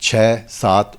6, 7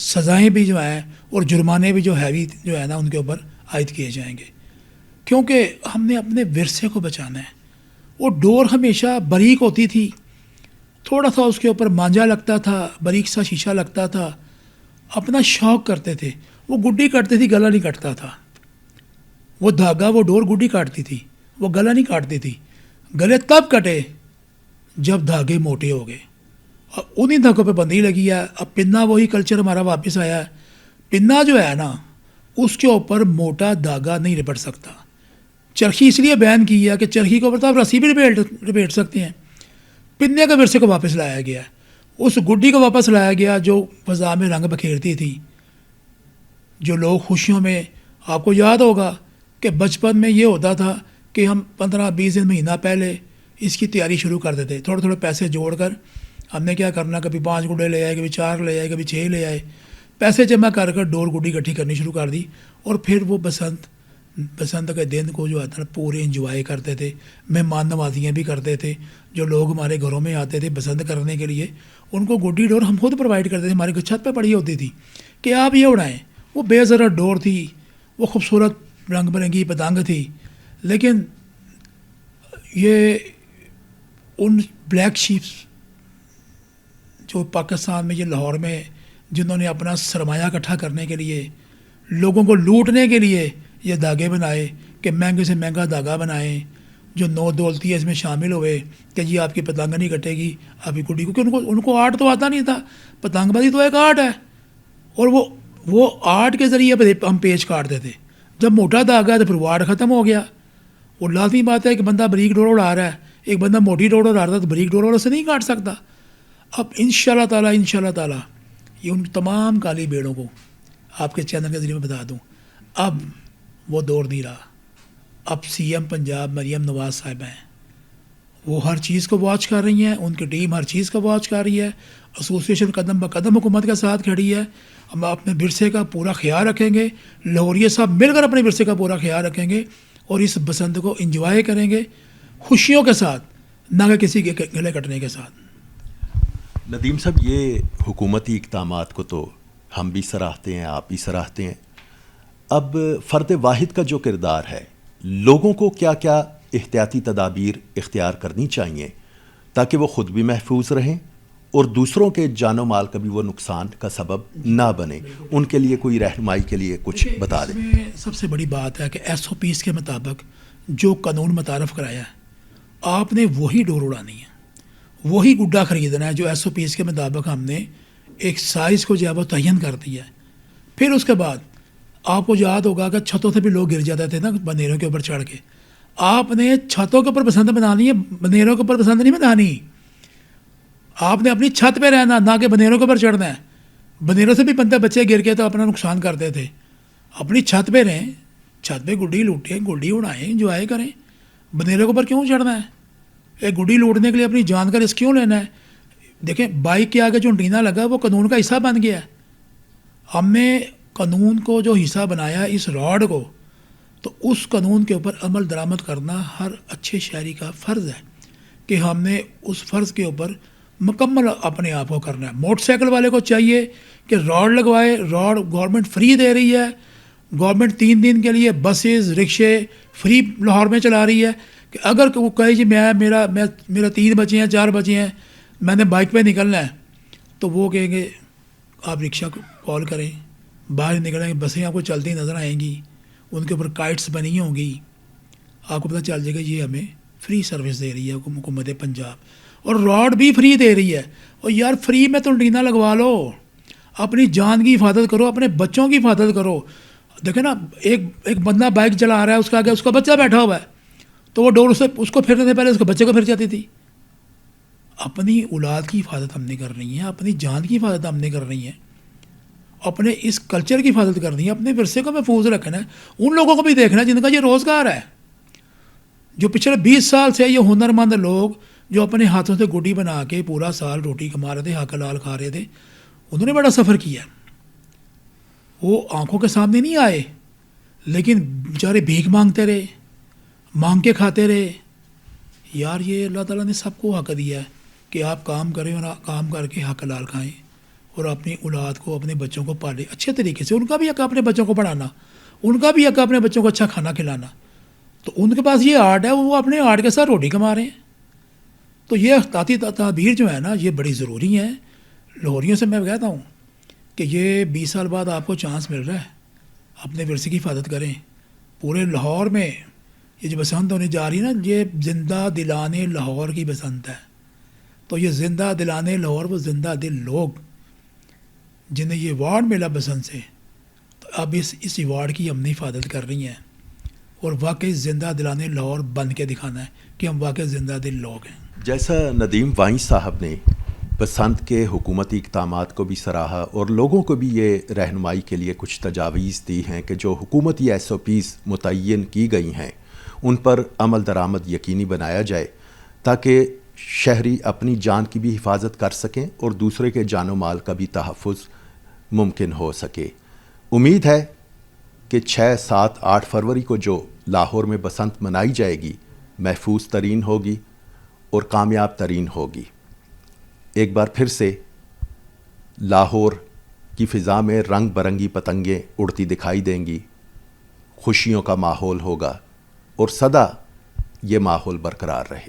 سزائیں بھی جو ہیں اور جرمانے بھی جو ہیوی جو ہے نا ان کے اوپر عائد کیے جائیں گے، کیونکہ ہم نے اپنے ورثے کو بچانا ہے۔ وہ ڈور ہمیشہ باریک ہوتی تھی، تھوڑا سا اس کے اوپر مانجا لگتا تھا، باریک سا شیشہ لگتا تھا، اپنا شوق کرتے تھے، وہ گڈی کاٹتے تھی، گلا نہیں کٹتا تھا۔ وہ دھاگا، وہ ڈور گڈی کاٹتی تھی، وہ گلا نہیں کاٹتی تھی۔ گلے تب کٹے جب دھاگے موٹے ہو گئے، اور انہی دھاگوں پہ بندی لگی ہے۔ اب پنا وہی کلچر ہمارا واپس آیا ہے۔ پنا جو ہے نا اس کے اوپر موٹا دھاگا نہیں لپٹ سکتا۔ چرخی اس لیے بین کی ہے کہ چرخی کے اوپر تو آپ رسی بھی لپیٹ سکتے ہیں۔ پنے کے ورثے کو واپس لایا گیا، اس گڈی کو واپس لایا گیا جو فضا میں رنگ بکھیرتی تھی۔ جو لوگ خوشیوں میں، آپ کو یاد ہوگا کہ بچپن میں یہ ہوتا تھا کہ ہم 15-20 دن مہینہ پہلے اس کی تیاری شروع کر دیتے، تھوڑے تھوڑے پیسے جوڑ کر ہم نے کیا کرنا، کبھی 5 گڈے لے آئے، کبھی 4 لے آئے، کبھی 6 لے آئے، پیسے جمع کر کر ڈور گڈی اکٹھی کرنی شروع کر دی، اور پھر وہ بسنت کے دن کو جو آتا ہے پورے انجوائے کرتے تھے، مہمان نوازیاں بھی کرتے تھے۔ جو لوگ ہمارے گھروں میں آتے تھے بسنت کرنے کے لیے، ان کو گڈی ڈور ہم خود پرووائڈ کرتے تھے، ہماری چھت پہ پڑی ہوتی تھی کہ آپ یہ اڑائیں۔ وہ بے ضرر ڈور تھی، وہ خوبصورت رنگ برنگی پتنگ تھی، لیکن یہ ان بلیک شیپس جو پاکستان میں، یہ لاہور میں، جنہوں نے اپنا سرمایہ اکٹھا کرنے کے لیے، لوگوں کو لوٹنے کے لیے یہ دھاگے بنائے کہ مہنگے سے مہنگا دھاگا بنائیں، جو 9 دولتی اس میں شامل ہوئے کہ جی آپ کی پتنگ نہیں کٹے گی، آپ کی گڈی، کیونکہ ان کو آرٹ تو آتا نہیں تھا۔ پتنگ بازی تو ایک آرٹ ہے، اور وہ آرٹ کے ذریعے ہم پیچ کاٹتے تھے۔ جب موٹا دھاگا تو پھر وہ آرٹ ختم ہو گیا۔ وہ لازمی بات ہے کہ بندہ بریک ڈور اڑا رہا ہے، ایک بندہ موٹی ڈور اڑا رہا ہے تو بریک ڈور اسے نہیں کاٹ سکتا۔ اب انشاءاللہ تعالیٰ یہ ان تمام کالی بیڑوں کو آپ کے چینل کے ذریعے میں بتا دوں، اب وہ دور نہیں رہا۔ اب سی ایم پنجاب مریم نواز صاحبہ ہیں، وہ ہر چیز کو واچ کر رہی ہیں، ان کی ٹیم ہر چیز کو واچ کر رہی ہے، ایسوسیشن قدم بہ قدم حکومت کے ساتھ کھڑی ہے۔ ہم اپنے ورثے کا پورا خیال رکھیں گے، لاہوریے صاحب مل کر اپنے ورثے کا پورا خیال رکھیں گے، اور اس بسنت کو انجوائے کریں گے خوشیوں کے ساتھ، نہ کہ کسی کے گلے کٹنے کے ساتھ۔ ندیم صاحب، یہ حکومتی اقدامات کو تو ہم بھی سراہتے ہیں، آپ بھی سراہتے ہیں۔ اب فرد واحد کا جو کردار ہے، لوگوں کو کیا کیا احتیاطی تدابیر اختیار کرنی چاہیے تاکہ وہ خود بھی محفوظ رہیں اور دوسروں کے جان و مال کا بھی وہ نقصان کا سبب نہ بنے؟ ان کے لیے کوئی رہنمائی کے لیے کچھ بتا دیں۔ اس میں سب سے بڑی بات ہے کہ SOPs کے مطابق جو قانون متعارف کرایا ہے، آپ نے وہی ڈور اڑانی ہے، وہی گڈا خریدنا ہے جو SOPs کے مطابق ہم نے ایک سائز کو جو ہے وہ تعین کر دیا ہے۔ پھر اس کے بعد آپ کو یاد ہوگا کہ چھتوں سے بھی لوگ گر جاتے تھے نا بندیروں کے اوپر چڑھ کے۔ آپ نے چھتوں کے اوپر پسند بنانی ہے، بندیروں کے اوپر پسند نہیں بنانی۔ آپ نے اپنی چھت پہ رہنا، نہ کہ بندیروں کے اوپر چڑھنا ہے۔ بندیروں سے بھی بچے گر کے تو اپنا نقصان کرتے تھے۔ اپنی چھت پہ رہیں، چھت پہ گڈی لوٹیں، گڈی اڑائیں، انجوائے کریں۔ بندیروں کے اوپر کیوں چڑھنا ہے؟ ایک گڈی لوٹنے کے لیے اپنی جان کا رسک کیوں لینا ہے؟ دیکھیں، بائک کے آگے جو انٹینا لگا وہ قانون کا حصہ بن گیا ہے۔ ہم نے قانون کو جو حصہ بنایا اس راڈ کو، تو اس قانون کے اوپر عمل درآمد کرنا ہر اچھے شہری کا فرض ہے کہ ہم نے اس فرض کے اوپر مکمل اپنے آپ کو کرنا ہے۔ موٹر سائیکل والے کو چاہیے کہ راڈ لگوائے، راڈ گورنمنٹ فری دے رہی ہے، گورنمنٹ 3 دن کے لیے بسز رکشے فری لاہور میں چلا رہی ہے، کہ اگر وہ کہے جی میرا 3 بچے ہیں 4 بچے ہیں، میں نے بائک پہ نکلنا ہے، تو وہ کہیں گے آپ رکشہ کال کریں، باہر نکلیں گے، بسیں آپ کو چلتی نظر آئیں گی، ان کے اوپر کائٹس بنی ہوں گی، آپ کو پتہ چل جائے گا یہ ہمیں فری سروس دے رہی ہے حکومت پنجاب، اور راڈ بھی فری دے رہی ہے۔ اور یار فری میں تو انٹینا لگوا لو، اپنی جان کی حفاظت کرو، اپنے بچوں کی حفاظت کرو۔ دیکھیں نا، ایک بندہ بائک چلا رہا ہے، اس کا آگے اس کا بچہ بیٹھا ہوا ہے، تو وہ ڈور اس کو پھرنے سے پہلے اس کے بچے کو پھر جاتی تھی۔ اپنی اولاد کی حفاظت ہم نے کرنی ہے، اپنی جان کی حفاظت ہم نے کرنی ہے، اپنے اس کلچر کی حفاظت کرنی ہے، اپنے ورثے کو محفوظ رکھنا ہے۔ ان لوگوں کو بھی دیکھنا ہے جن کا یہ روزگار ہے، جو پچھلے 20 سال سے یہ ہنرمند لوگ جو اپنے ہاتھوں سے گڈی بنا کے پورا سال روٹی کما رہے تھے، حق حلال کھا رہے تھے، انہوں نے بڑا سفر کیا۔ وہ آنکھوں کے سامنے نہیں آئے، لیکن بیچارے بھیک مانگتے رہے، مانگ کے کھاتے رہے۔ یار یہ اللہ تعالیٰ نے سب کو حق دیا ہے کہ آپ کام کریں اور کام کر کے حق حلال کھائیں، اور اپنی اولاد کو اپنے بچوں کو پالے اچھے طریقے سے. ان کا بھی حق اپنے بچوں کو پڑھانا, ان کا بھی حق اپنے بچوں کو اچھا کھانا کھلانا. تو ان کے پاس یہ آرٹ ہے, وہ اپنے آرٹ کے ساتھ روٹی کما رہے ہیں. تو یہ احتیاطی تدابیر جو ہے نا یہ بڑی ضروری ہیں. لاہوریوں سے میں کہتا ہوں کہ یہ 20 سال بعد آپ کو چانس مل رہا ہے, اپنے ورثے کی حفاظت کریں. پورے لاہور میں یہ جو بسنت ہونے جا رہی ہے نا, یہ زندہ دلانے لاہور کی بسنت ہے. تو یہ زندہ دلانے لاہور, وہ زندہ دل لوگ جنہیں یہ ایوارڈ ملا بسنت سے, تو اب اس ایوارڈ کی ہم نے حفاظت کر رہی ہیں اور واقعی زندہ دلانے لاہور بن کے دکھانا ہے کہ ہم واقعی زندہ دل لوگ ہیں. جیسا ندیم وائیں صاحب نے بسنت کے حکومتی اقدامات کو بھی سراہا اور لوگوں کو بھی یہ رہنمائی کے لیے کچھ تجاویز دی ہیں کہ جو حکومتی SOPs متعین کی گئی ہیں ان پر عمل درآمد یقینی بنایا جائے تاکہ شہری اپنی جان کی بھی حفاظت کر سکیں اور دوسرے کے جان و مال کا بھی تحفظ ممکن ہو سکے. امید ہے کہ 6, 7, 8 فروری کو جو لاہور میں بسنت منائی جائے گی محفوظ ترین ہوگی اور کامیاب ترین ہوگی. ایک بار پھر سے لاہور کی فضا میں رنگ برنگی پتنگیں اڑتی دکھائی دیں گی, خوشیوں کا ماحول ہوگا اور سدا یہ ماحول برقرار رہے.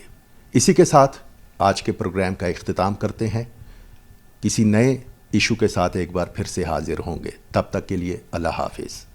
اسی کے ساتھ آج کے پروگرام کا اختتام کرتے ہیں. کسی نئے ایشو کے ساتھ ایک بار پھر سے حاضر ہوں گے. تب تک کے لیے اللہ حافظ.